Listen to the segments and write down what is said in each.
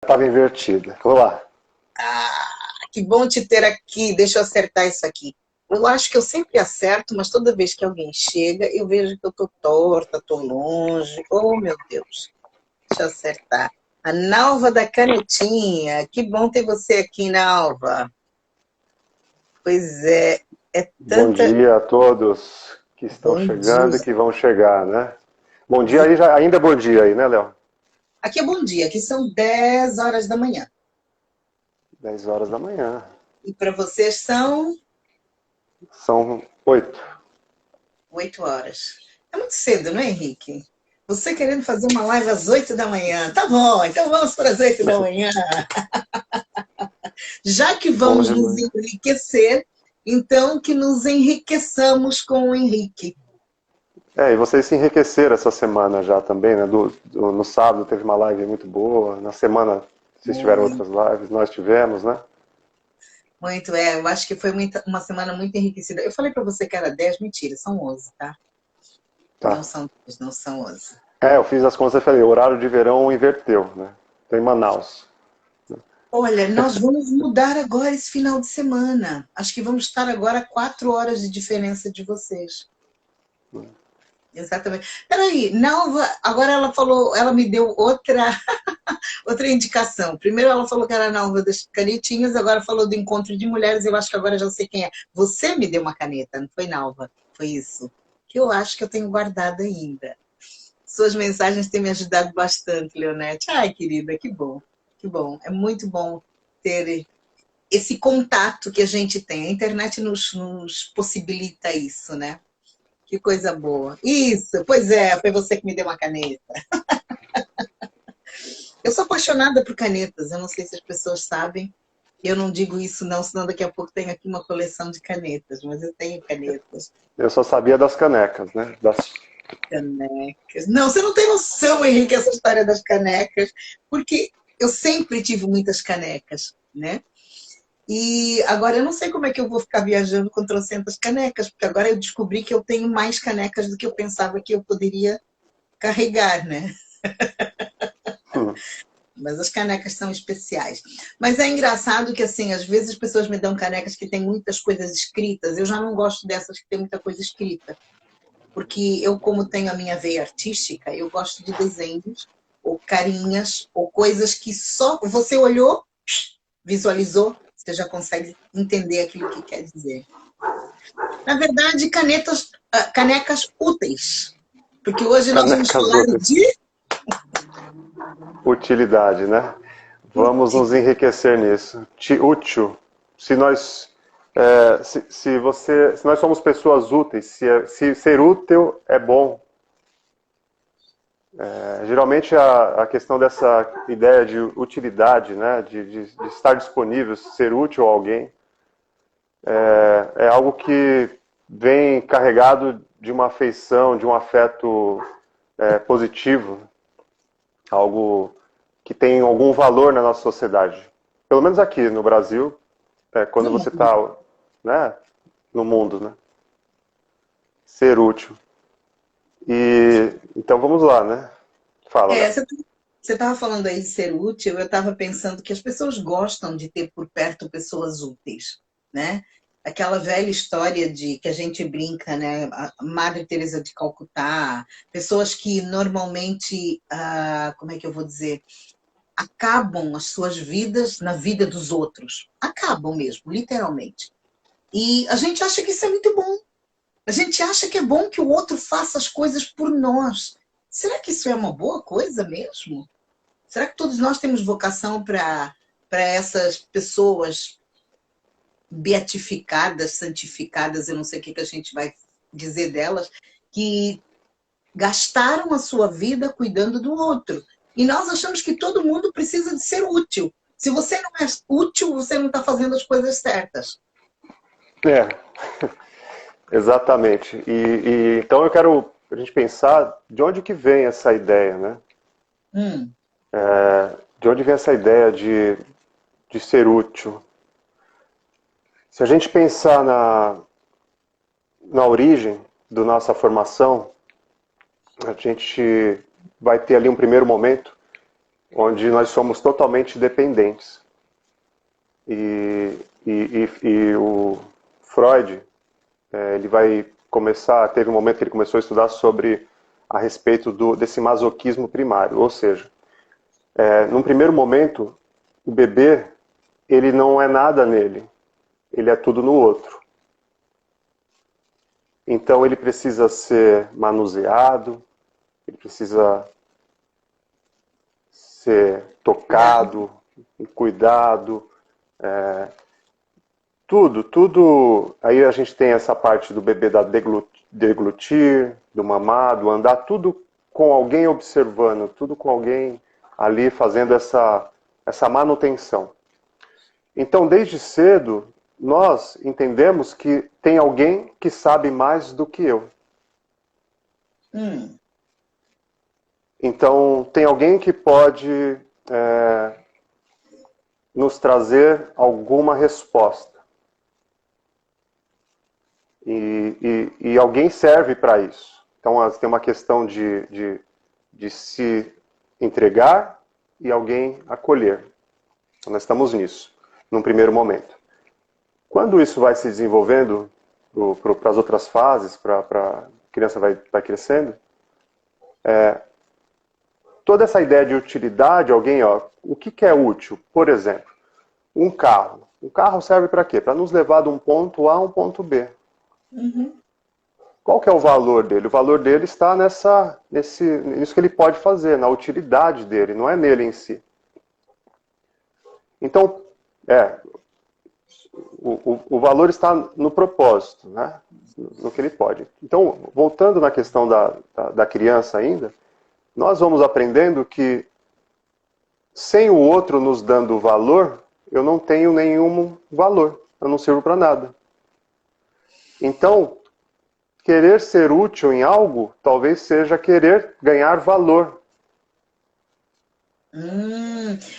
Estava invertida. Vamos lá. Ah, que bom te ter aqui. Deixa eu acertar isso aqui. Eu acho que eu sempre acerto, mas toda vez que alguém chega, eu vejo que eu tô torta, tô longe. Oh, meu Deus. Deixa eu acertar. A Nalva da Canetinha. Que bom ter você aqui, Nalva. Pois é, é Bom tanta. dia a todos que estão Bom chegando e dia. que vão chegar, né? Bom dia aí, ainda é bom dia aí, né, Léo? Aqui é bom dia, aqui são 10 horas da manhã. 10 horas da manhã. E para vocês são São 8. 8 horas. É muito cedo, não é, Henrique? Você querendo fazer uma live às 8 da manhã. Tá bom, então vamos para as 8 da manhã. Já que Bom vamos nos demais. enriquecer, então que nos enriqueçamos com o Henrique. E vocês se enriqueceram essa semana já também, né? No sábado teve uma live muito boa. Na semana vocês tiveram Muito, outras lives, nós tivemos, né? muito, é. Eu acho que foi uma semana muito enriquecida. Eu falei para você que era 10, mentira, são 11, tá? Não Tá. são 10, não são 11. Eu fiz as contas e falei, o horário de verão inverteu, né? Tô em Manaus. Olha, nós vamos mudar agora esse final de semana. Acho que vamos estar agora a 4 horas de diferença de vocês. Exatamente. Peraí, Nalva, agora ela falou, ela me deu outra indicação. Primeiro ela falou que era a Nalva das canetinhas, agora falou do encontro de mulheres, eu acho que agora já sei quem é. Você me deu uma caneta, não foi, Nalva? Foi isso. Que eu acho que eu tenho guardado ainda. Suas mensagens têm me ajudado bastante, Leonete. Ai, querida, que bom. Que bom. É muito bom ter esse contato que a gente tem. A internet nos possibilita isso, né? Que coisa boa. Isso, pois é, foi você que me deu uma caneta. Eu sou apaixonada por canetas, eu não sei se as pessoas sabem. Eu não digo isso não, senão daqui a pouco tenho aqui uma coleção de canetas, mas eu tenho canetas. Eu só sabia das canecas, né? Canecas. Não, você não tem noção, Henrique, essa história das canecas, porque eu sempre tive muitas canecas, né? E agora eu não sei como é que eu vou ficar viajando com trocentas canecas, porque agora eu descobri que eu tenho mais canecas do que eu pensava que eu poderia carregar, né? Hum. Mas as canecas são especiais. Mas é engraçado que, assim, às vezes as pessoas me dão canecas que têm muitas coisas escritas. Eu já não gosto dessas que têm muita coisa escrita. Porque eu, como tenho a minha veia artística, eu gosto de desenhos, ou carinhas, ou coisas que só você olhou, visualizou, você já consegue entender aquilo que quer dizer. Na verdade, canecas úteis. Porque hoje nós vamos Canecas falar úteis. de Utilidade, né? Vamos nos enriquecer nisso. Útil. Se nós, se nós somos pessoas úteis, se ser útil é bom. Geralmente a questão dessa ideia de utilidade, né, de estar disponível, ser útil a alguém, é algo que vem carregado de uma afeição, de um afeto positivo, algo que tem algum valor na nossa sociedade. Pelo menos aqui no Brasil, quando no você mundo. está, né, no mundo, né? Ser útil. E então vamos lá, né? Fala, É, Léo. você estava falando aí de ser útil, eu estava pensando que as pessoas gostam de ter por perto pessoas úteis, né? Aquela velha história de que a gente brinca, né? A Madre Teresa de Calcutá, pessoas que normalmente, como é que eu vou dizer, acabam as suas vidas na vida dos outros, acabam mesmo, literalmente. E a gente acha que isso é muito bom. A gente acha que é bom que o outro faça as coisas por nós. Será que isso é uma boa coisa mesmo? Será que todos nós temos vocação para essas pessoas beatificadas, santificadas, eu não sei o que a gente vai dizer delas, que gastaram a sua vida cuidando do outro. E nós achamos que todo mundo precisa de ser útil. Se você não é útil, você não está fazendo as coisas certas. É, exatamente. Então eu quero a gente pensar de onde que vem essa ideia, né? Hum, De onde vem essa ideia de ser útil? Se a gente pensar na origem da nossa formação, a gente vai ter ali um primeiro momento onde nós somos totalmente dependentes. E o Freud, ele vai começar, teve um momento que ele começou a estudar sobre a respeito desse masoquismo primário, ou seja, num primeiro momento, o bebê, ele não é nada nele, ele é tudo no outro. Então ele precisa ser manuseado, ele precisa ser tocado, cuidado, tudo. Aí a gente tem essa parte do bebê da deglutir, do mamar, do andar, tudo com alguém observando, tudo com alguém ali fazendo essa manutenção. Então, desde cedo, nós entendemos que tem alguém que sabe mais do que eu. Então, tem alguém que pode nos trazer alguma resposta. E alguém serve para isso. Então, tem uma questão de se entregar e alguém acolher. Então, nós estamos nisso, num primeiro momento. Quando isso vai se desenvolvendo para as outras fases, para a criança vai crescendo, toda essa ideia de utilidade, o que é útil? Por exemplo, um carro. Um carro serve para quê? Para nos levar de um ponto A a um ponto B. Qual que é o valor dele? O valor dele está nisso que ele pode fazer, na utilidade dele, não é nele em si. Então, o valor está no propósito, né? No que ele pode. Então, voltando na questão da criança ainda, nós vamos aprendendo que sem o outro nos dando valor, eu não tenho nenhum valor, eu não sirvo para nada. Então, querer ser útil em algo, talvez seja querer ganhar valor.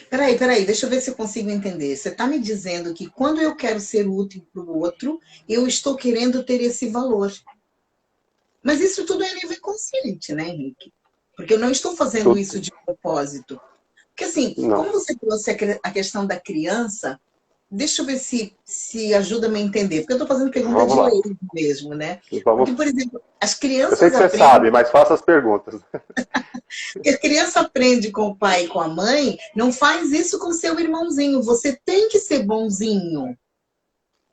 Peraí, deixa eu ver se eu consigo entender. Você está me dizendo que quando eu quero ser útil para o outro, eu estou querendo ter esse valor. Mas isso tudo é nível consciente, né, Henrique? Porque eu não estou fazendo isso de propósito. Porque assim, como você trouxe a questão da criança, deixa eu ver se ajuda-me a entender. Porque eu estou fazendo pergunta de leigo mesmo, né? Porque, por exemplo, as crianças aprendem... Eu sei que você sabe, mas faça as perguntas. Porque a criança aprende com o pai e com a mãe, não faz isso com seu irmãozinho. Você tem que ser bonzinho.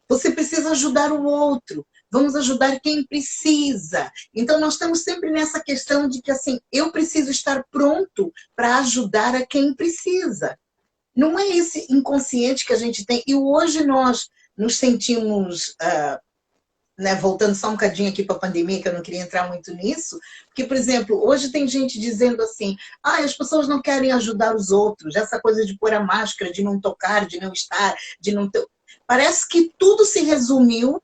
Você precisa ajudar o outro. Vamos ajudar quem precisa. Então, nós estamos sempre nessa questão de que, assim, eu preciso estar pronto para ajudar a quem precisa. Não é esse inconsciente que a gente tem. E hoje nós nos sentimos... né, voltando só um bocadinho aqui para a pandemia, que eu não queria entrar muito nisso, porque, por exemplo, hoje tem gente dizendo assim, as pessoas não querem ajudar os outros, essa coisa de pôr a máscara, de não tocar, de não estar, de não ter... Parece que tudo se resumiu,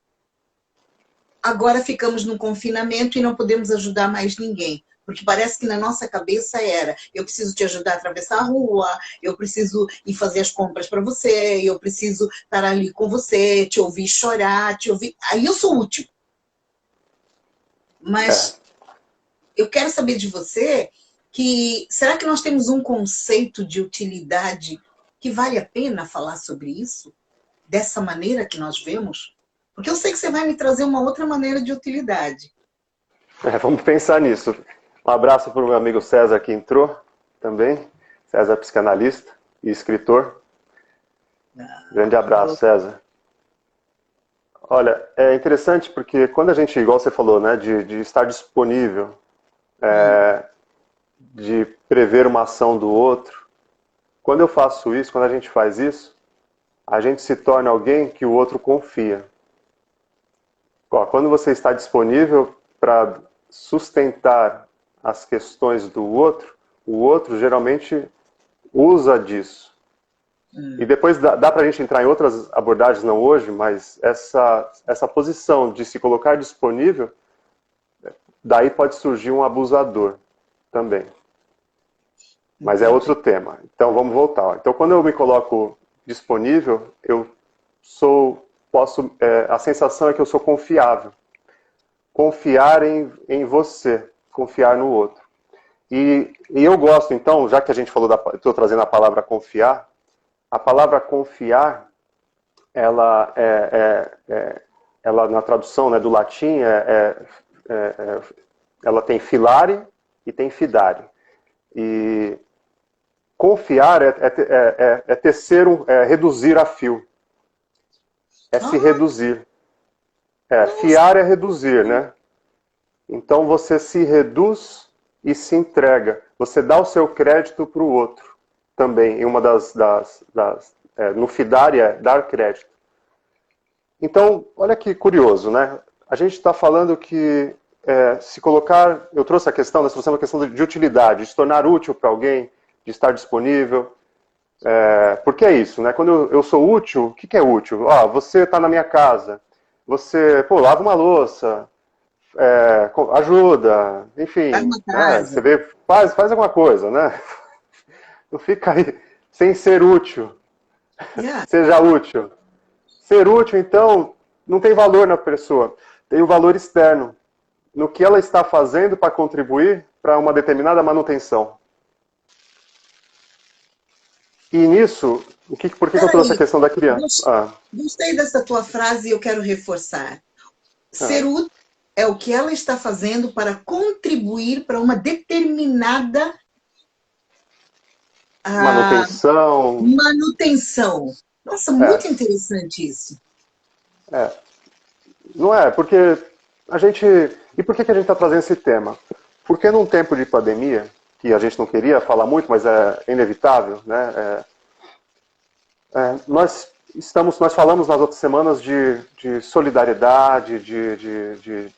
agora ficamos no confinamento e não podemos ajudar mais ninguém. Porque parece que na nossa cabeça era, eu preciso te ajudar a atravessar a rua, eu preciso ir fazer as compras para você, eu preciso estar ali com você, te ouvir chorar, te ouvir... Aí eu sou útil. Mas eu quero saber de você que, será que nós temos um conceito de utilidade que vale a pena falar sobre isso? Dessa maneira que nós vemos? Porque eu sei que você vai me trazer uma outra maneira de utilidade. Vamos pensar nisso. Um abraço para o meu amigo César que entrou também. César, psicanalista e escritor. Grande abraço, César. Olha, é interessante porque quando a gente, igual você falou, né, de estar disponível, de prever uma ação do outro, quando eu faço isso, quando a gente faz isso, a gente se torna alguém que o outro confia. Quando você está disponível para sustentar as questões do outro, o outro geralmente usa disso. E depois dá para a gente entrar em outras abordagens, não hoje, mas essa posição de se colocar disponível, daí pode surgir um abusador também. Mas é outro tema. Então vamos voltar. Então quando eu me coloco disponível, a sensação é que eu sou confiável. Confiar em você, confiar no outro. E eu gosto, então, já que a gente falou, estou trazendo a palavra confiar, ela, ela na tradução, né, do latim, ela tem filare e tem fidare. E confiar tecer, reduzir a fio, se reduzir. Fiar é reduzir, né? Então você se reduz e se entrega. Você dá o seu crédito para o outro também. Em uma no fidare é dar crédito. Então, olha que curioso, né? A gente está falando que se colocar... Eu trouxe a questão, nós trouxemos a questão de utilidade, de se tornar útil para alguém, de estar disponível. Porque é isso, né? Quando eu sou útil, o que é útil? Você está na minha casa, você lava uma louça, ajuda, enfim. Você vê, faz alguma coisa, né? Não fica aí sem ser útil. Seja útil. Ser útil, então, não tem valor na pessoa. Tem o valor externo. No que ela está fazendo para contribuir para uma determinada manutenção. E nisso, por que eu trouxe a questão da criança? Gostei dessa tua frase e eu quero reforçar. Ser útil é o que ela está fazendo para contribuir para uma determinada manutenção. Nossa, muito interessante isso. Não é? Porque a gente... E por que a gente está trazendo esse tema? Porque num tempo de pandemia, que a gente não queria falar muito, mas é inevitável, né? Nós falamos nas outras semanas de solidariedade, de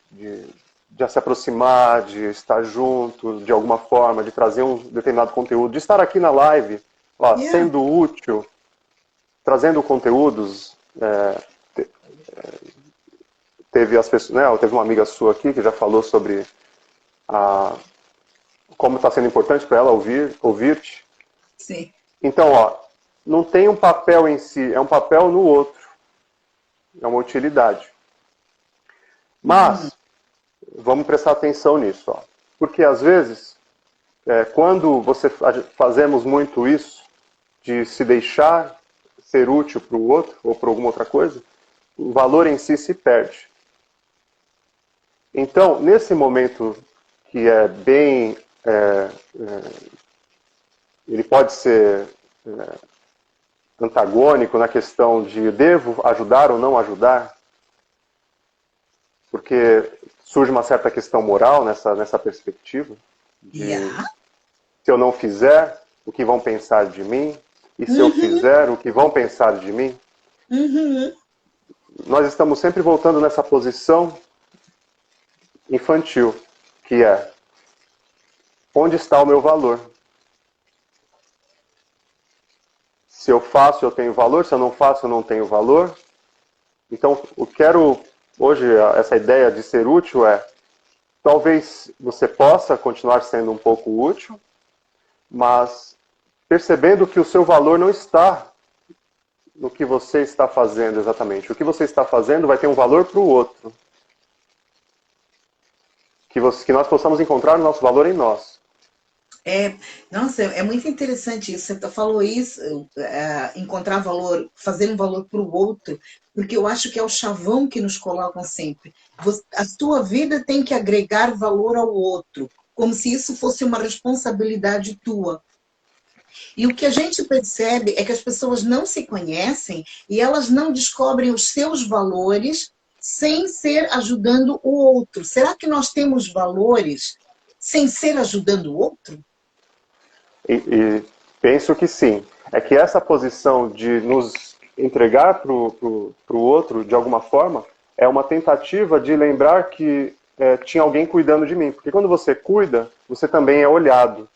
se aproximar, de estar junto de alguma forma, de trazer um determinado conteúdo, de estar aqui na live, sendo útil, trazendo conteúdos. Teve uma amiga sua aqui que já falou sobre como está sendo importante para ela ouvir-te. Sim. Então, não tem um papel em si, é um papel no outro. É uma utilidade. Mas, vamos prestar atenção nisso. Porque, às vezes, quando fazemos muito isso, de se deixar ser útil para o outro, ou para alguma outra coisa, o valor em si se perde. Então, nesse momento que é bem... ele pode ser antagônico na questão de devo ajudar ou não ajudar, porque surge uma certa questão moral nessa perspectiva de se eu não fizer, o que vão pensar de mim, e se eu fizer, o que vão pensar de mim. Nós estamos sempre voltando nessa posição infantil, que é onde está o meu valor? Se eu faço, eu tenho valor. Se eu não faço, eu não tenho valor. Então, hoje, essa ideia de ser útil talvez você possa continuar sendo um pouco útil, mas percebendo que o seu valor não está no que você está fazendo exatamente. O que você está fazendo vai ter um valor para o outro. Que nós possamos encontrar o nosso valor em nós. Nossa, é muito interessante isso. Você falou isso, encontrar valor, fazer um valor para o outro, porque eu acho que é o chavão que nos colocam sempre. A tua vida tem que agregar valor ao outro, como se isso fosse uma responsabilidade tua. E o que a gente percebe é que as pessoas não se conhecem e elas não descobrem os seus valores sem ser ajudando o outro. Será que nós temos valores sem ser ajudando o outro? E penso que sim. É que essa posição de nos entregar para o outro, de alguma forma, é uma tentativa de lembrar que tinha alguém cuidando de mim. Porque quando você cuida, você também é olhado.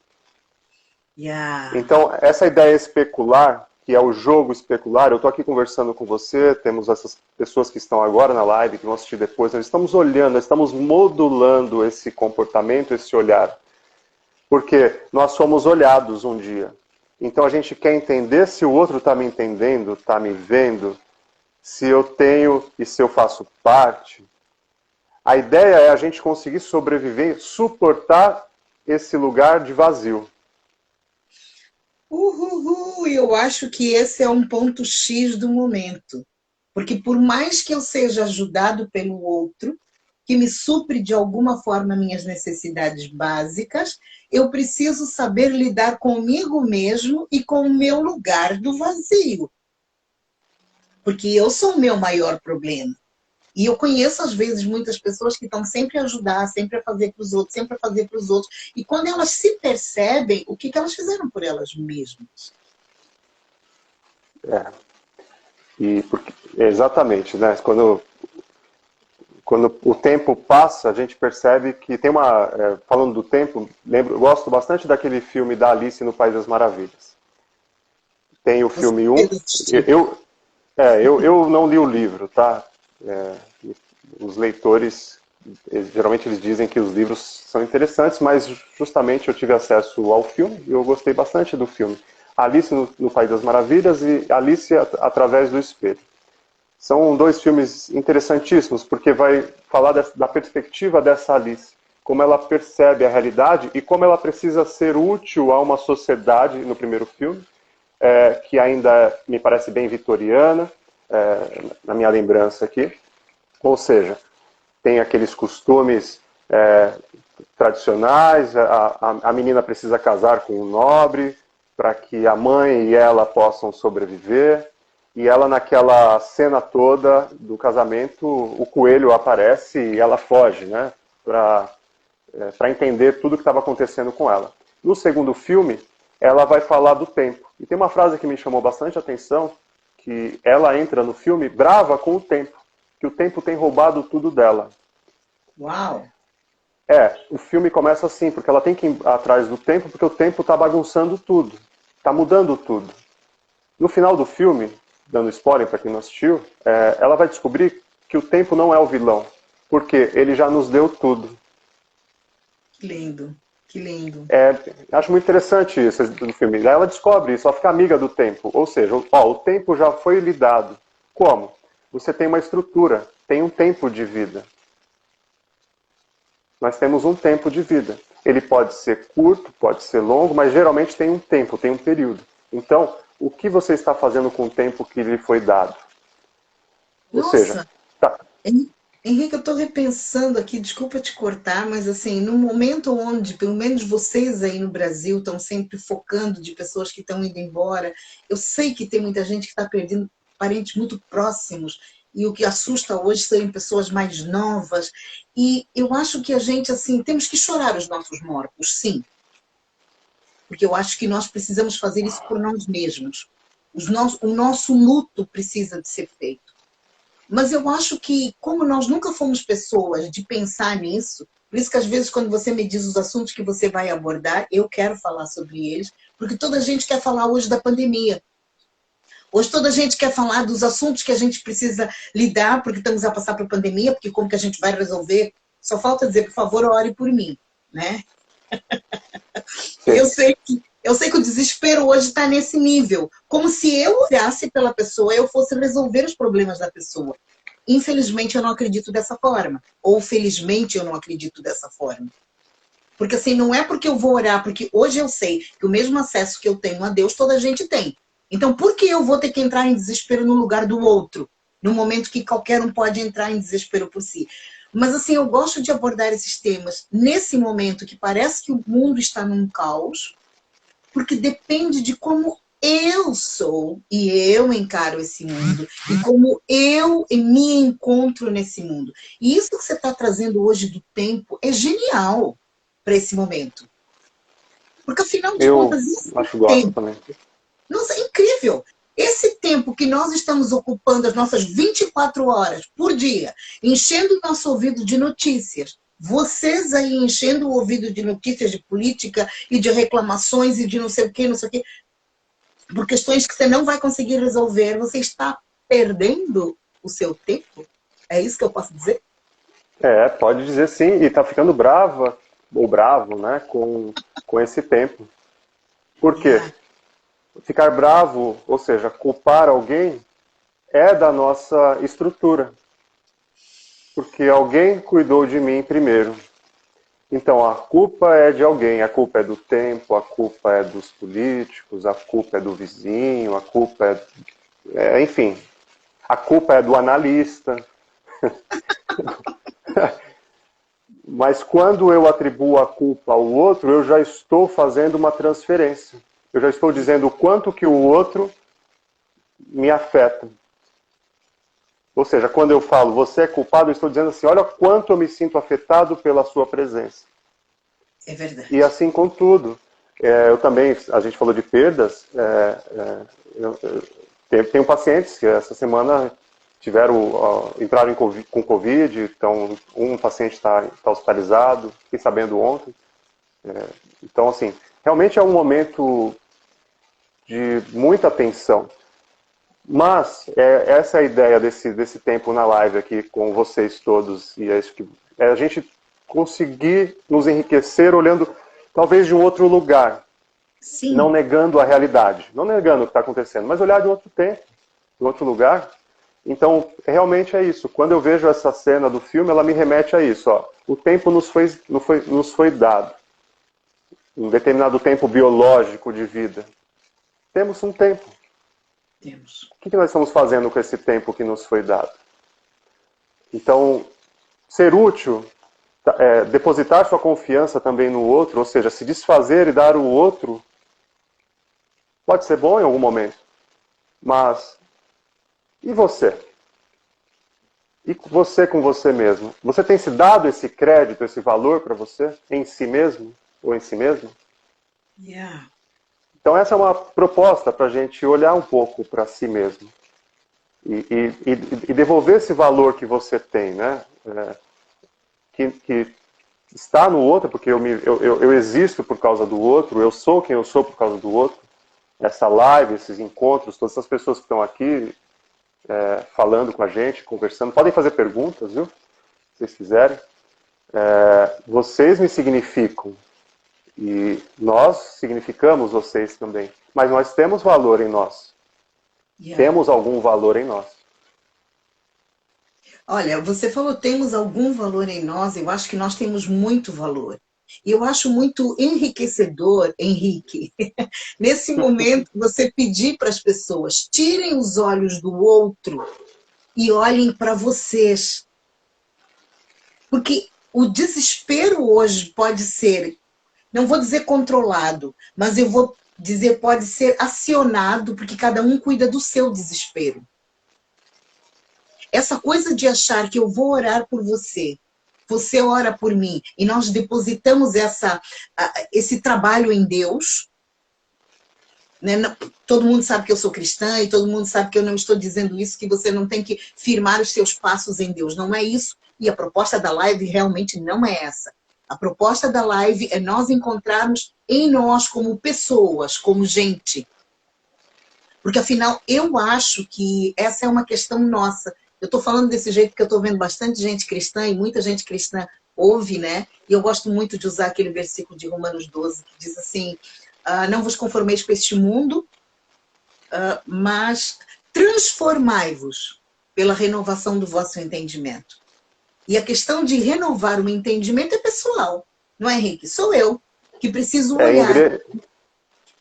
Então, essa ideia especular, que é o jogo especular, eu estou aqui conversando com você, temos essas pessoas que estão agora na live, que vão assistir depois, nós estamos olhando, nós estamos modulando esse comportamento, esse olhar. Porque nós somos olhados um dia. Então a gente quer entender se o outro está me entendendo, está me vendo, se eu tenho e se eu faço parte. A ideia é a gente conseguir sobreviver, suportar esse lugar de vazio. Eu acho que esse é um ponto X do momento. Porque por mais que eu seja ajudado pelo outro, que me supre de alguma forma minhas necessidades básicas, eu preciso saber lidar comigo mesmo e com o meu lugar do vazio. Porque eu sou o meu maior problema. E eu conheço, às vezes, muitas pessoas que estão sempre a ajudar, sempre a fazer para os outros, sempre a fazer para os outros. E quando elas se percebem, o que elas fizeram por elas mesmas? É, exatamente, né? Quando o tempo passa, a gente percebe que tem uma... falando do tempo, eu gosto bastante daquele filme da Alice no País das Maravilhas. Tem o Você filme 1. fez assistir. Eu não li o livro, tá? É, os leitores, geralmente eles dizem que os livros são interessantes, mas justamente eu tive acesso ao filme e eu gostei bastante do filme. Alice no País das Maravilhas e Alice através do Espelho. São dois filmes interessantíssimos, porque vai falar da perspectiva dessa Alice, como ela percebe a realidade e como ela precisa ser útil a uma sociedade, no primeiro filme, que ainda me parece bem vitoriana, na minha lembrança aqui. Ou seja, tem aqueles costumes tradicionais, a menina precisa casar com um nobre para que a mãe e ela possam sobreviver. E ela, naquela cena toda do casamento, o coelho aparece e ela foge, né? Para entender tudo o que estava acontecendo com ela. No segundo filme, ela vai falar do tempo. E tem uma frase que me chamou bastante atenção, que ela entra no filme brava com o tempo, que o tempo tem roubado tudo dela. Uau! O filme começa assim, porque ela tem que ir atrás do tempo, porque o tempo está bagunçando tudo, está mudando tudo. No final do filme, dando spoiler para quem não assistiu, ela vai descobrir que o tempo não é o vilão, porque ele já nos deu tudo. Que lindo, que lindo. Acho muito interessante isso do filme. Aí ela descobre isso, ela fica amiga do tempo. Ou seja, o tempo já foi lhe dado. Como? Você tem uma estrutura, tem um tempo de vida. Nós temos um tempo de vida. Ele pode ser curto, pode ser longo, mas geralmente tem um tempo, tem um período. Então, o que você está fazendo com o tempo que lhe foi dado? Ou seja, Nossa, tá, Henrique, eu estou repensando aqui, desculpa te cortar, mas assim, no momento onde, pelo menos vocês aí no Brasil, estão sempre focando de pessoas que estão indo embora, eu sei que tem muita gente que está perdendo parentes muito próximos, e o que assusta hoje são pessoas mais novas, e eu acho que a gente, assim, temos que chorar os nossos mortos, sim, porque eu acho que nós precisamos fazer isso por nós mesmos. O nosso luto precisa de ser feito. Mas eu acho que, como nós nunca fomos pessoas de pensar nisso, por isso que às vezes quando você me diz os assuntos que você vai abordar, eu quero falar sobre eles, porque toda a gente quer falar hoje da pandemia. Hoje toda a gente quer falar dos assuntos que a gente precisa lidar, porque estamos a passar por pandemia, porque como que a gente vai resolver? Só falta dizer, por favor, ore por mim, né? sim. Eu sei que o desespero hoje está nesse nível, como se eu olhasse pela pessoa, eu fosse resolver os problemas da pessoa. Infelizmente, eu não acredito dessa forma. Ou felizmente, eu não acredito dessa forma. Porque assim, não é porque eu vou orar, porque hoje eu sei que o mesmo acesso que eu tenho a Deus, toda a gente tem. Então, por que eu vou ter que entrar em desespero no lugar do outro? No momento que qualquer um pode entrar em desespero por si. Mas assim, eu gosto de abordar esses temas nesse momento que parece que o mundo está num caos, porque depende de como eu sou e eu encaro esse mundo e como eu me encontro nesse mundo. E isso que você está trazendo hoje do tempo é genial para esse momento. Porque, afinal de Eu contas, esse gosto tempo, também. nossa, é incrível. Esse tempo que nós estamos ocupando as nossas 24 horas por dia, enchendo o nosso ouvido de notícias, vocês aí enchendo o ouvido de notícias de política e de reclamações e de não sei o quê, não sei o quê, por questões que você não vai conseguir resolver, você está perdendo o seu tempo? É isso que eu posso dizer? Pode dizer sim, e está ficando brava, ou bravo, né, com esse tempo. Por quê? Yeah. Ficar bravo, ou seja, culpar alguém, é da nossa estrutura. Porque alguém cuidou de mim primeiro. Então, a culpa é de alguém, a culpa é do tempo, a culpa é dos políticos, a culpa é do vizinho, a culpa enfim, a culpa é do analista. Mas quando eu atribuo a culpa ao outro, eu já estou fazendo uma transferência. Eu já estou dizendo o quanto que o outro me afeta. Ou seja, quando eu falo você é culpado, eu estou dizendo assim, olha quanto eu me sinto afetado pela sua presença. É verdade. E assim com tudo. Eu também, a gente falou de perdas, tenho pacientes que essa semana entraram com Covid, então um paciente está hospitalizado, fiquei sabendo ontem. Então, assim, realmente é um momento de muita tensão. Mas essa é a ideia desse tempo na live aqui com vocês todos, e é isso que a gente conseguir nos enriquecer olhando talvez de um outro lugar, não Sim. negando a realidade, não negando o que está acontecendo, mas olhar de outro tempo, de outro lugar. Então, realmente é isso. Quando eu vejo essa cena do filme, ela me remete a isso. Ó. O tempo nos foi dado. Um determinado tempo biológico de vida. Temos um tempo. Temos. O que nós estamos fazendo com esse tempo que nos foi dado? Então, ser útil, depositar sua confiança também no outro, ou seja, se desfazer e dar o outro, pode ser bom em algum momento. Mas, e você? E você com você mesmo? Você tem se dado esse crédito, esse valor para você, em si mesmo ou em si mesmo? Yeah. Então essa é uma proposta para a gente olhar um pouco para si mesmo e devolver esse valor que você tem, né? Que está no outro, porque eu existo por causa do outro, eu sou quem eu sou por causa do outro. Essa live, esses encontros, todas essas pessoas que estão aqui falando com a gente, conversando, podem fazer perguntas, viu? Se vocês quiserem. Vocês me significam e nós significamos vocês também. Mas nós temos valor em nós. Yeah. Temos algum valor em nós. Olha, você falou temos algum valor em nós, eu acho que nós temos muito valor. E eu acho muito enriquecedor, Henrique, nesse momento você pedir para as pessoas tirem os olhos do outro e olhem para vocês. Porque o desespero hoje pode ser, não vou dizer controlado, mas eu vou dizer pode ser acionado, porque cada um cuida do seu desespero. Essa coisa de achar que eu vou orar por você, você ora por mim, e nós depositamos esse trabalho em Deus, né? Todo mundo sabe que eu sou cristã e todo mundo sabe que eu não estou dizendo isso, que você não tem que firmar os seus passos em Deus. Não é isso. E a proposta da live realmente não é essa. A proposta da live é nós encontrarmos em nós como pessoas, como gente. Porque, afinal, eu acho que essa é uma questão nossa. Eu estou falando desse jeito porque eu estou vendo bastante gente cristã e muita gente cristã ouve, né? E eu gosto muito de usar aquele versículo de Romanos 12, que diz assim, não vos conformeis com este mundo, mas transformai-vos pela renovação do vosso entendimento. E a questão de renovar o entendimento é pessoal, não é, Henrique? Sou eu que preciso olhar.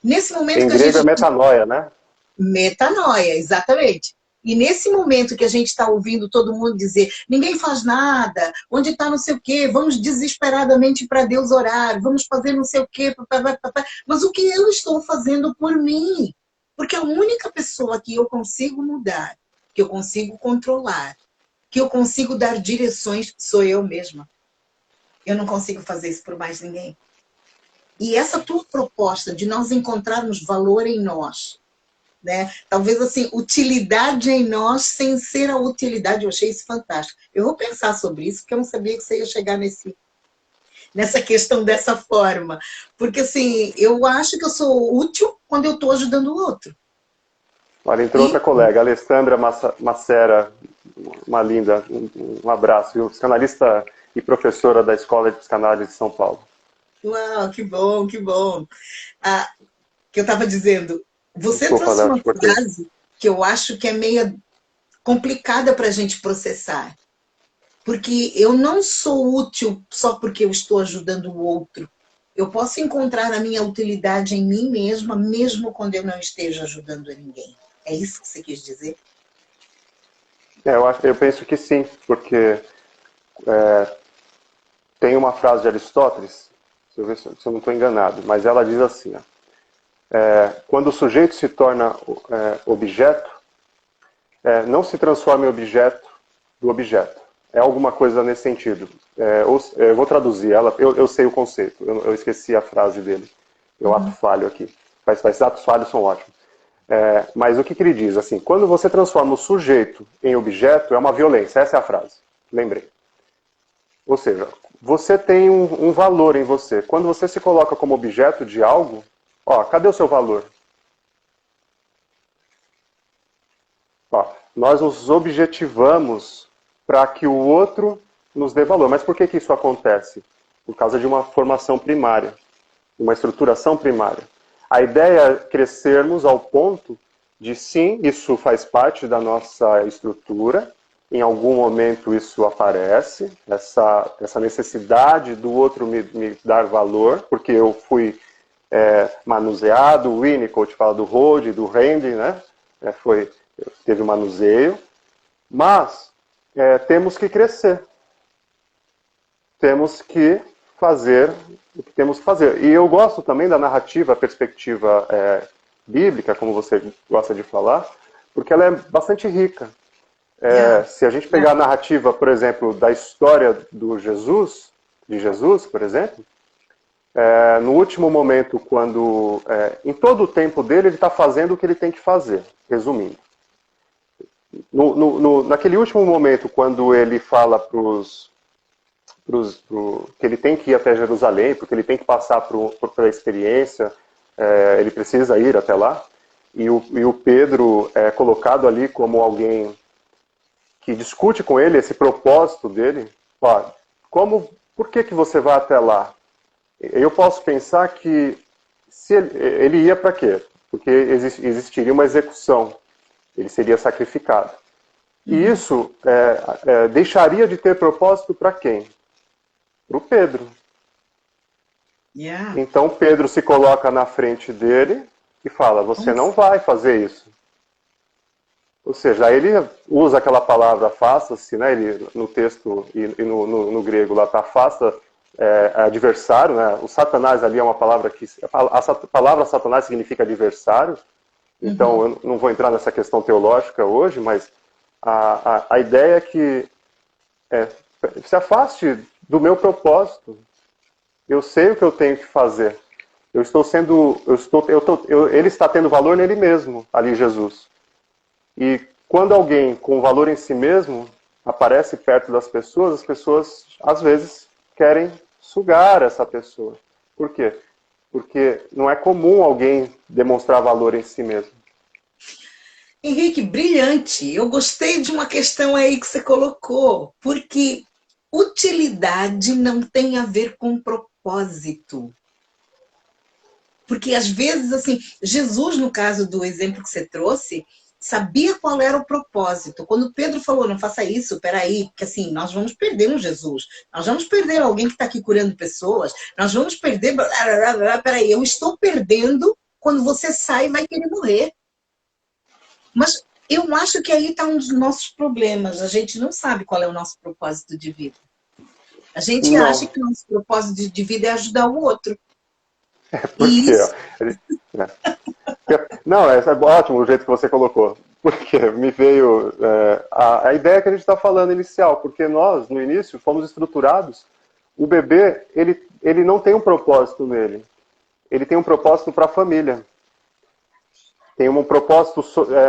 Nesse momento Em que a grego gente... é metanoia, né? Metanoia, exatamente. E nesse momento que a gente está ouvindo todo mundo dizer ninguém faz nada, onde está não sei o quê, vamos desesperadamente para Deus orar, vamos fazer não sei o quê, mas o que eu estou fazendo por mim? Porque a única pessoa que eu consigo mudar, que eu consigo controlar, que eu consigo dar direções, sou eu mesma. Eu não consigo fazer isso por mais ninguém. E essa tua proposta de nós encontrarmos valor em nós, né? Talvez assim, utilidade em nós sem ser a utilidade, eu achei isso fantástico. Eu vou pensar sobre isso, porque eu não sabia que você ia chegar nessa questão dessa forma. Porque assim, eu acho que eu sou útil quando eu estou ajudando o outro. Olha, entrou outra colega, Alessandra Macera, uma linda, um abraço, viu? Psicanalista e professora da Escola de Psicanálise de São Paulo. Uau, que bom, que bom. Que eu estava dizendo, você Desculpa, trouxe Léo, uma te cortei. frase que eu acho que é meio complicada para a gente processar. Porque eu não sou útil só porque eu estou ajudando o outro. Eu posso encontrar a minha utilidade em mim mesma, mesmo quando eu não esteja ajudando a ninguém. É isso que você quis dizer? Eu penso que sim, porque tem uma frase de Aristóteles, se eu, ver se eu não estou enganado, mas ela diz assim, ó, quando o sujeito se torna objeto, não se transforma em objeto do objeto. É alguma coisa nesse sentido. Eu vou traduzir ela, eu sei o conceito, eu esqueci a frase dele. Eu ato falho aqui. Mas atos falhos são ótimos. Mas o que ele diz? Assim, quando você transforma o sujeito em objeto, é uma violência. Essa é a frase. Lembrei. Ou seja, você tem um valor em você. Quando você se coloca como objeto de algo, ó, cadê o seu valor? Ó, nós nos objetivamos para que o outro nos dê valor. Mas por que isso acontece? Por causa de uma formação primária, uma estruturação primária. A ideia é crescermos ao ponto de, sim, isso faz parte da nossa estrutura, em algum momento isso aparece, essa necessidade do outro me dar valor, porque eu fui manuseado, o Winnicott fala do Rode, do Randy, né? Teve um manuseio, mas temos que crescer. Temos que fazer o que temos que fazer. E eu gosto também da narrativa, a perspectiva bíblica, como você gosta de falar, porque ela é bastante rica. Se a gente pegar a narrativa, por exemplo, da história de Jesus, por exemplo, no último momento, quando em todo o tempo dele, ele está fazendo o que ele tem que fazer, resumindo. Naquele último momento, quando ele fala que ele tem que ir até Jerusalém, porque ele tem que passar pela experiência, ele precisa ir até lá, e o Pedro é colocado ali como alguém que discute com ele esse propósito dele. Ó, por que você vai até lá? Eu posso pensar que se ele ia para quê? Porque existiria uma execução, ele seria sacrificado. E isso deixaria de ter propósito para quem? Para o Pedro. Então Pedro se coloca na frente dele e fala, você não vai fazer isso. Ou seja, aí ele usa aquela palavra afasta-se, né? Ele, no texto e no grego lá está afasta, adversário, né? O Satanás ali é uma palavra que... A palavra Satanás significa adversário, então eu não vou entrar nessa questão teológica hoje, mas a ideia é que se afaste do meu propósito. Eu sei o que eu tenho que fazer. Ele está tendo valor nele mesmo, ali Jesus. E quando alguém com valor em si mesmo aparece perto das pessoas, as pessoas às vezes querem sugar essa pessoa. Por quê? Porque não é comum alguém demonstrar valor em si mesmo. Henrique, brilhante. Eu gostei de uma questão aí que você colocou, porque utilidade não tem a ver com propósito. Porque às vezes, assim, Jesus, no caso do exemplo que você trouxe, sabia qual era o propósito. Quando Pedro falou, não faça isso, peraí, porque assim, nós vamos perder um Jesus, nós vamos perder alguém que está aqui curando pessoas, nós vamos perder... Peraí, eu estou perdendo quando você sai e vai querer morrer. Mas eu acho que aí está um dos nossos problemas. A gente não sabe qual é o nosso propósito de vida. A gente acha que o nosso propósito de vida é ajudar o outro. Porque, isso... Não, é ótimo o jeito que você colocou. Porque me veio a ideia que a gente está falando inicial. Porque nós, no início, fomos estruturados. O bebê, ele não tem um propósito nele. Ele tem um propósito para a família. Tem um propósito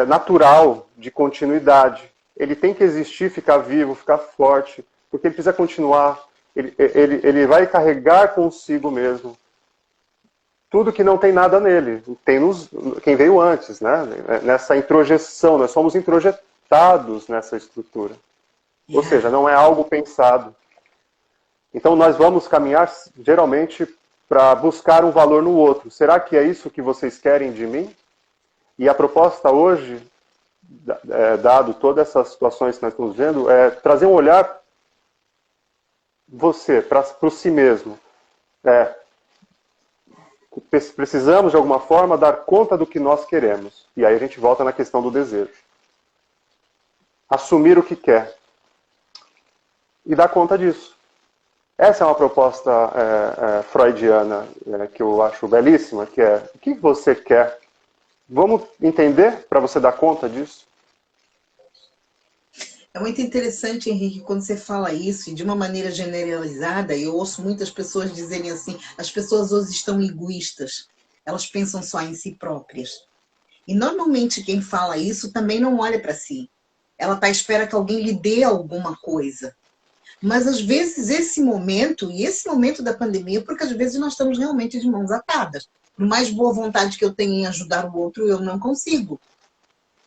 natural de continuidade. Ele tem que existir, ficar vivo, ficar forte, porque ele precisa continuar. Ele vai carregar consigo mesmo tudo que não tem nada nele. Tem quem veio antes, né? Nessa introjeção, nós somos introjetados nessa estrutura. Ou seja, não é algo pensado. Então nós vamos caminhar, geralmente, para buscar um valor no outro. Será que é isso que vocês querem de mim? E a proposta hoje, dado todas essas situações que nós estamos vendo, é trazer um olhar você para o si mesmo, precisamos de alguma forma dar conta do que nós queremos. E aí a gente volta na questão do desejo. Assumir o que quer. E dar conta disso. Essa é uma proposta freudiana que eu acho belíssima, que é: o que você quer? Vamos entender para você dar conta disso? É muito interessante, Henrique, quando você fala isso, e de uma maneira generalizada, eu ouço muitas pessoas dizerem assim: as pessoas hoje estão egoístas, elas pensam só em si próprias. E normalmente quem fala isso também não olha para si. Ela está à espera que alguém lhe dê alguma coisa. Mas às vezes esse momento, e esse momento da pandemia, porque às vezes nós estamos realmente de mãos atadas. Por mais boa vontade que eu tenha em ajudar o outro, eu não consigo.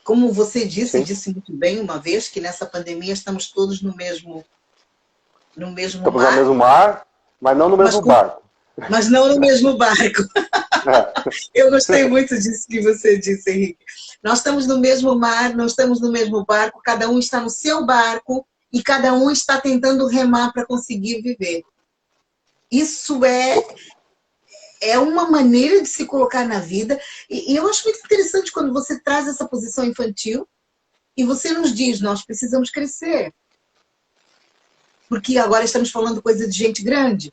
Como você Sim. disse muito bem uma vez, que nessa pandemia estamos todos no mesmo Estamos no mar, mesmo mar, mas não no mesmo barco. mas não no mesmo barco. Eu gostei muito disso que você disse, Henrique. Nós estamos no mesmo mar, nós estamos no mesmo barco, cada um está no seu barco e cada um está tentando remar para conseguir viver. Isso é uma maneira de se colocar na vida. E eu acho muito interessante quando você traz essa posição infantil e você nos diz: nós precisamos crescer. Porque agora estamos falando coisa de gente grande.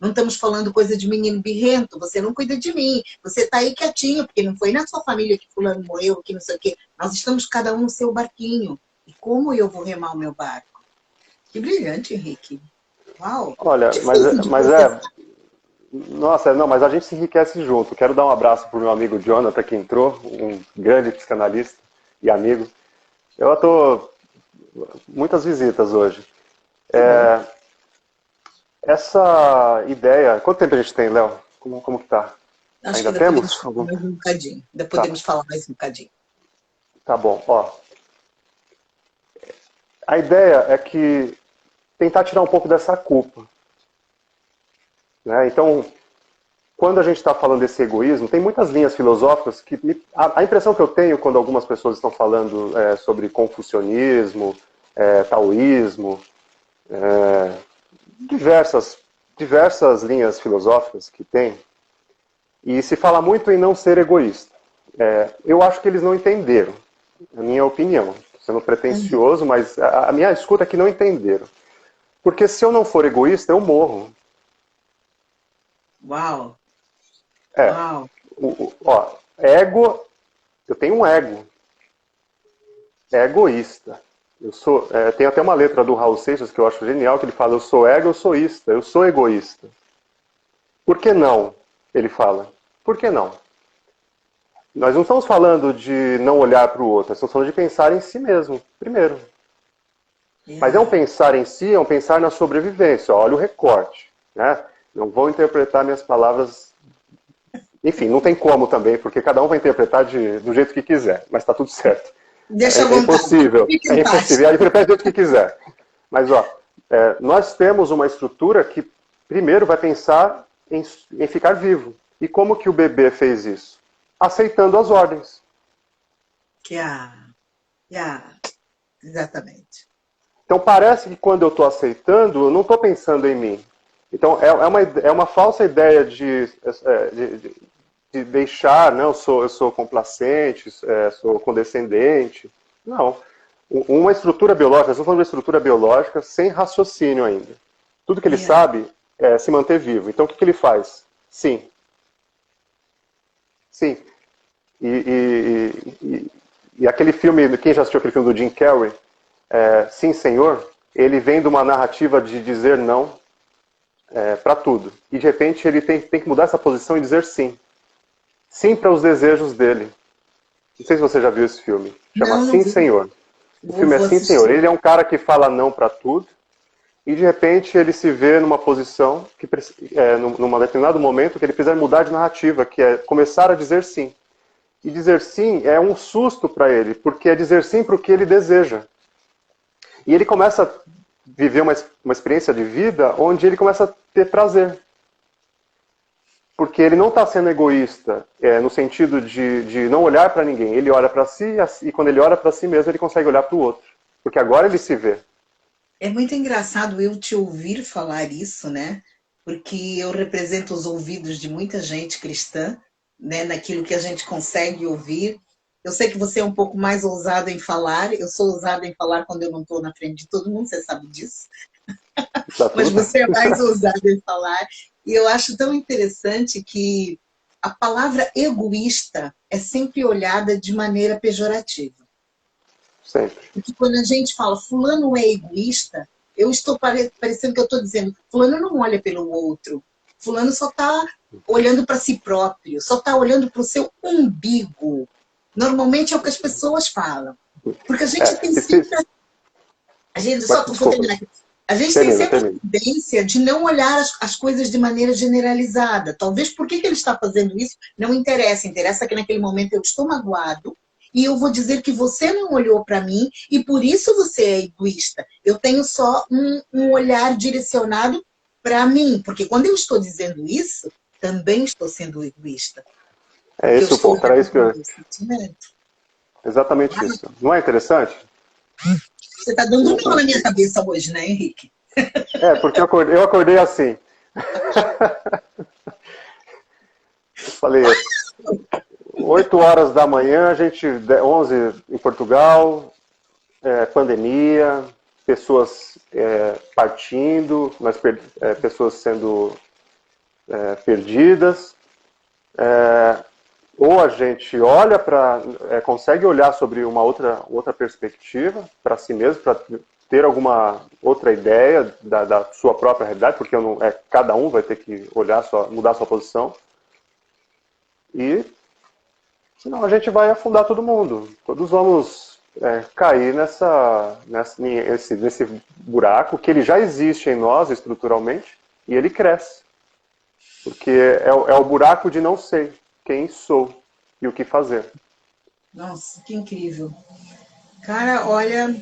Não estamos falando coisa de menino birrento. Você não cuida de mim. Você está aí quietinho, porque não foi na sua família que fulano morreu, que não sei o quê. Nós estamos cada um no seu barquinho. E como eu vou remar o meu barco? Que brilhante, Henrique. Uau! Olha, nossa, não, mas a gente se enriquece junto. Quero dar um abraço para o meu amigo Jonathan, que entrou, um grande psicanalista e amigo. Eu estou muitas visitas hoje. Essa ideia... Quanto tempo a gente tem, Léo? Como que tá? Acho Ainda que ainda temos? podemos falar mais um bocadinho. Ainda podemos falar mais um bocadinho. Tá bom, ó. A ideia é que tentar tirar um pouco dessa culpa. Né? Então, quando a gente está falando desse egoísmo, tem muitas linhas filosóficas que... A impressão que eu tenho quando algumas pessoas estão falando sobre confucionismo, taoísmo, diversas linhas filosóficas que tem, e se fala muito em não ser egoísta. Eu acho que eles não entenderam, na minha opinião. Sendo pretencioso, mas a minha escuta é que não entenderam. Porque se eu não for egoísta, eu morro. Uau! Uau. Ego, eu tenho um ego. É egoísta. Tem até uma letra do Raul Seixas que eu acho genial, que ele fala: eu sou ego, eu sou ista, eu sou egoísta. Por que não? Ele fala. Por que não? Nós não estamos falando de não olhar para o outro, nós estamos falando de pensar em si mesmo, primeiro. Mas é um pensar em si, é um pensar na sobrevivência. Olha o recorte. Né? Não vou interpretar minhas palavras... Enfim, não tem como também, porque cada um vai interpretar do jeito que quiser, mas está tudo certo. Deixa É impossível. É impossível. Aí interpreta do jeito que quiser. Mas, nós temos uma estrutura que, primeiro, vai pensar em ficar vivo. E como que o bebê fez isso? Aceitando as ordens. Exatamente. Então, parece que quando eu estou aceitando, eu não estou pensando em mim. Então, é uma falsa ideia de deixar, não, eu sou complacente, sou condescendente. Não. Uma estrutura biológica, nós estamos falando de uma estrutura biológica sem raciocínio ainda. Tudo que ele sabe é se manter vivo. Então, o que ele faz? Sim. Sim. E aquele filme, quem já assistiu aquele filme do Jim Carrey, Sim, Senhor, ele vem de uma narrativa de dizer não para tudo. E, de repente, ele tem que mudar essa posição e dizer sim. Sim para os desejos dele. Não sei se você já viu esse filme. Chama Sim, Senhor. O filme é Sim, Senhor. Ele é um cara que fala não para tudo e, de repente, ele se vê numa posição, num determinado momento, que ele precisa mudar de narrativa, que é começar a dizer sim. E dizer sim é um susto para ele, porque é dizer sim para o que ele deseja. E ele começa a viver uma experiência de vida onde ele começa a ter prazer. Porque ele não está sendo egoísta, no sentido de não olhar para ninguém. Ele olha para si, e quando ele olha para si mesmo, ele consegue olhar para o outro. Porque agora ele se vê. É muito engraçado eu te ouvir falar isso, né? Porque eu represento os ouvidos de muita gente cristã, né? Naquilo que a gente consegue ouvir. Eu sei que você é um pouco mais ousado em falar. Eu sou ousada em falar quando eu não estou na frente de todo mundo, você sabe disso. Tá Mas tudo bem. você é mais ousado em falar. E eu acho tão interessante que a palavra egoísta é sempre olhada de maneira pejorativa. Sempre. Porque quando a gente fala fulano é egoísta, eu estou parecendo que eu estou dizendo fulano não olha pelo outro. Fulano só está olhando para si próprio, só está olhando para o seu umbigo. Normalmente é o que as pessoas falam. Porque a gente tem É, sempre. A gente, só vou desculpa, terminar aqui. A gente tem termina, sempre a termina. tendência de não olhar as coisas de maneira generalizada. Talvez por que ele está fazendo isso não interessa. Interessa que naquele momento eu estou magoado e eu vou dizer que você não olhou para mim e por isso você é egoísta. Eu tenho só um olhar direcionado para mim, porque quando eu estou dizendo isso, também estou sendo egoísta, É porque eu esse o estou ponto, era isso olhando que para o eu... meu sentimento. Exatamente isso. Não é interessante? Você está dando O, um nó na o- minha cabeça hoje, né, Henrique? porque eu acordei assim. Eu falei, 8 horas da manhã, a gente, 11 em Portugal, pandemia, pessoas partindo, pessoas sendo perdidas. Ou a gente olha para, consegue olhar sobre uma outra perspectiva para si mesmo, para ter alguma outra ideia da sua própria realidade, porque eu não, cada um vai ter que olhar, mudar sua posição. E senão a gente vai afundar todo mundo. Todos vamos cair nesse buraco que ele já existe em nós estruturalmente e ele cresce. Porque é o buraco de não sei quem sou e o que fazer. Nossa, que incrível. Cara, olha,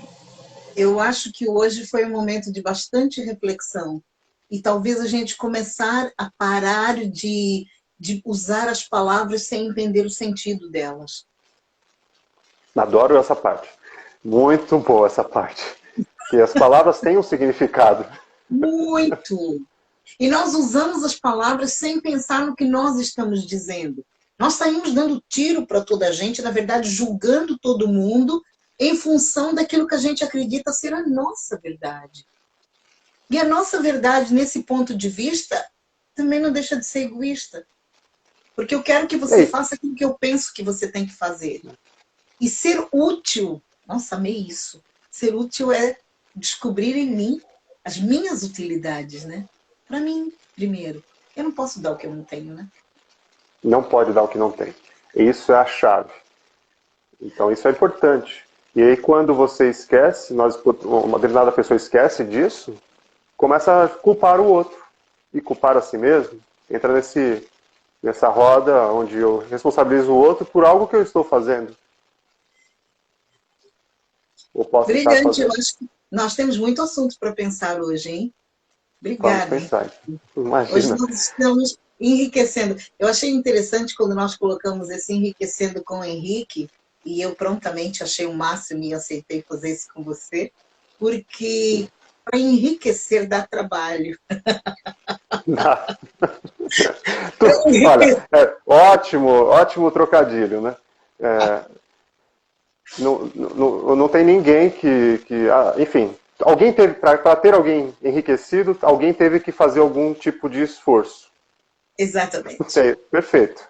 eu acho que hoje foi um momento de bastante reflexão. E talvez a gente começar a parar de usar as palavras sem entender o sentido delas. Adoro essa parte. Muito boa essa parte. Que as palavras têm um significado. Muito! E nós usamos as palavras sem pensar no que nós estamos dizendo. Nós saímos dando tiro para toda a gente, na verdade, julgando todo mundo em função daquilo que a gente acredita ser a nossa verdade. E a nossa verdade, nesse ponto de vista, também não deixa de ser egoísta. Porque eu quero que você Ei, faça aquilo que eu penso que você tem que fazer. E ser útil, nossa, amei isso. Ser útil é descobrir em mim as minhas utilidades, né? Para mim, primeiro. Eu não posso dar o que eu não tenho, né? não pode dar o que não tem. Isso é a chave. Então isso é importante. E aí quando você esquece, uma determinada pessoa esquece disso, começa a culpar o outro. E culpar a si mesmo, entra nessa roda onde eu responsabilizo o outro por algo que eu estou fazendo. Ou posso estar Brilhante, eu fazendo. acho que nós temos muito assunto para pensar hoje, hein? Vamos Obrigada, hein? pensar. Hoje Imagina. nós estamos enriquecendo. Eu achei interessante quando nós colocamos esse enriquecendo com o Henrique, e eu prontamente achei o máximo e aceitei fazer isso com você, porque para enriquecer dá trabalho. Olha, ótimo trocadilho, né? É, não tem ninguém enfim, alguém teve, para ter alguém enriquecido, alguém teve que fazer algum tipo de esforço. Exatamente. Perfeito.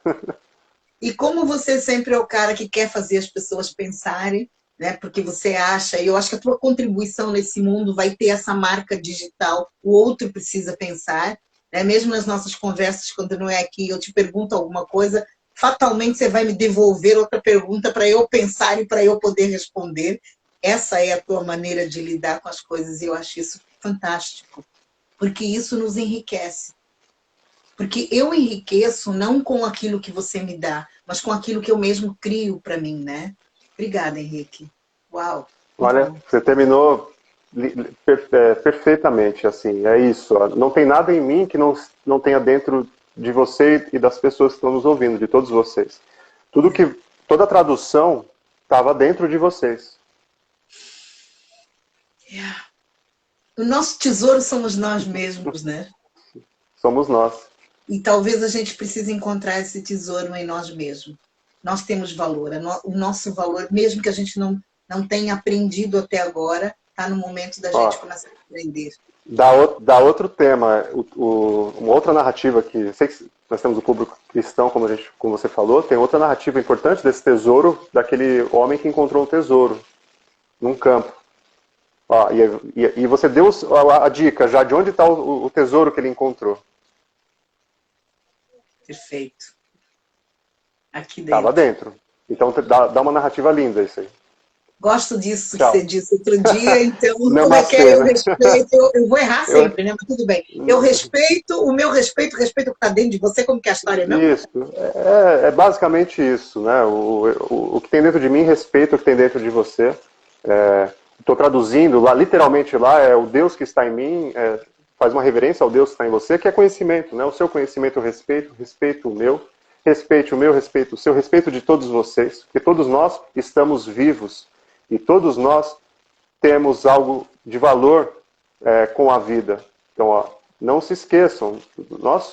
E como você sempre é o cara que quer fazer as pessoas pensarem, né? Porque você acha, e eu acho que a tua contribuição nesse mundo vai ter essa marca digital, o outro precisa pensar, né? Mesmo nas nossas conversas, quando não é aqui, eu te pergunto alguma coisa, fatalmente você vai me devolver outra pergunta para eu pensar e para eu poder responder. Essa é a tua maneira de lidar com as coisas e eu acho isso fantástico, porque isso nos enriquece. Porque eu enriqueço não com aquilo que você me dá, mas com aquilo que eu mesmo crio para mim, né? Obrigada, Henrique. Uau, muito Olha, bom. você terminou perfeitamente, assim, é isso. Ó. Não tem nada em mim que não tenha dentro de você e das pessoas que estão nos ouvindo, de todos vocês. Toda a tradução estava dentro de vocês. Yeah. O nosso tesouro somos nós mesmos, né? Somos nós. E talvez a gente precise encontrar esse tesouro em nós mesmos. Nós temos valor. O nosso valor, mesmo que a gente não tenha aprendido até agora, está no momento da Ó, gente começar a aprender. dá outro tema, uma outra narrativa que, sei que nós temos o público cristão, como você falou, tem outra narrativa importante desse tesouro, daquele homem que encontrou um tesouro num campo. Ó, e você deu a dica já de onde está o tesouro que ele encontrou. Perfeito. Aqui Estava dentro. dentro. Então dá uma narrativa linda isso aí. Gosto disso que você Tchau. disse outro dia, então, como é que é? Namastê, Eu né? respeito, eu vou errar Eu, sempre, né? Mas tudo bem. Eu respeito, o meu respeito, respeito o que está dentro de você, como que é a história, não? isso. É basicamente isso, né? O que tem dentro de mim respeita o que tem dentro de você. Estou traduzindo lá, literalmente lá, é o Deus que está em mim, faz uma reverência ao Deus que está em você, que é conhecimento, né? O seu conhecimento eu respeito, respeito o meu, respeite o meu, respeito o seu, respeito de todos vocês, porque todos nós estamos vivos e todos nós temos algo de valor com a vida. Então, ó, não se esqueçam,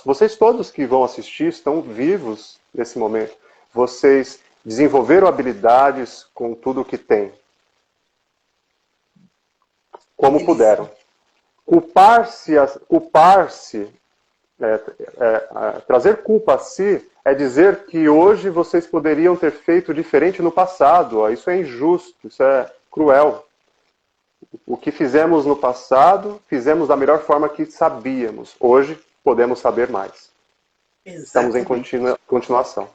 vocês todos que vão assistir estão vivos nesse momento. Vocês desenvolveram habilidades com tudo que têm, como puderam. Culpar-se, trazer culpa a si é dizer que hoje vocês poderiam ter feito diferente no passado. Ó, isso é injusto, isso é cruel. O que fizemos no passado, fizemos da melhor forma que sabíamos. Hoje podemos saber mais. Estamos em Exatamente. continuação.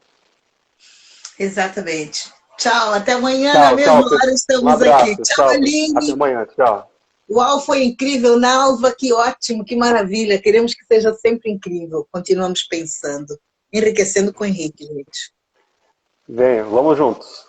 Exatamente. Tchau, até amanhã, na Tchau, mesma tchau, hora pessoal. Um estamos aqui. abraço, Tchau, tchau. Até Aline. amanhã, tchau. Uau, foi incrível. Nalva, que ótimo, que maravilha. Queremos que seja sempre incrível. Continuamos pensando. Enriquecendo com Henrique, gente. Venham, vamos juntos.